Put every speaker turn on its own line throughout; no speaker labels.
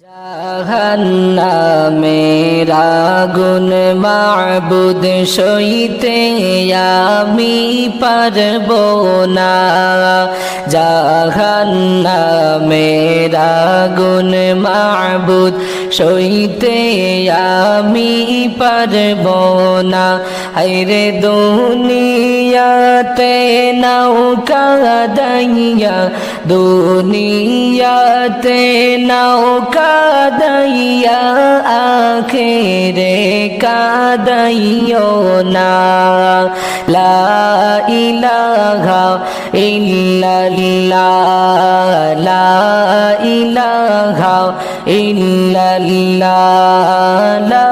জাহান্নামের আগুন মাবুদ সইতে আমি পারব না। জাহান্নামের আগুন মাবুদ সইতে আমি পারব না। হায়রে দুনিয়াতে নৌকা দাইয়া, দুনিয়াতে নৌকা দাইয়া আখেরে কাদাইও না। লা ইলাহা ইল্লাল্লাহ, লা ইলাহা ইল্লাল্লাহ, লা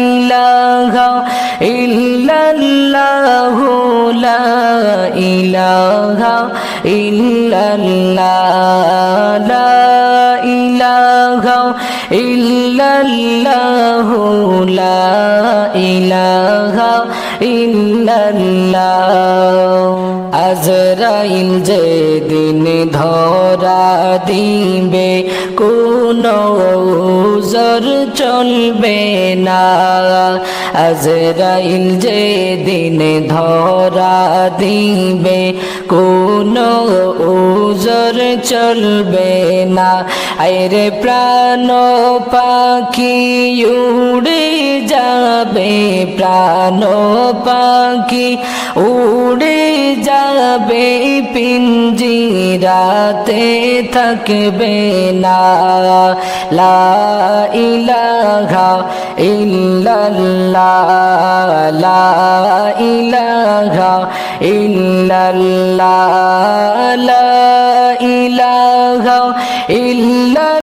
ইলাহা ইল্লাল্লাহ, লা ইলাহা ইল্লাল্লাহ, লা ইলাহা ইল্লাল্লাহ, লা ইলাহা ইল্লাল্লাহ। আজরাইল যেদিন ধরা দিবে কোনো ওজর চলবে না। আজরাইল যেদিন ধরা দিবে কোনো ওজর চলবে না। আরে প্রাণ পাখি উড়ে যাবে, প্রাণ পাখি উড়ে যাবে, পিঞ্জিরাতে থাকবে না। লা ইলাহা ইল্লাল্লাহ, লা ইলাহা ইল্লাল্লাহ, লা ইলাহা ইল্লাল্লাহ।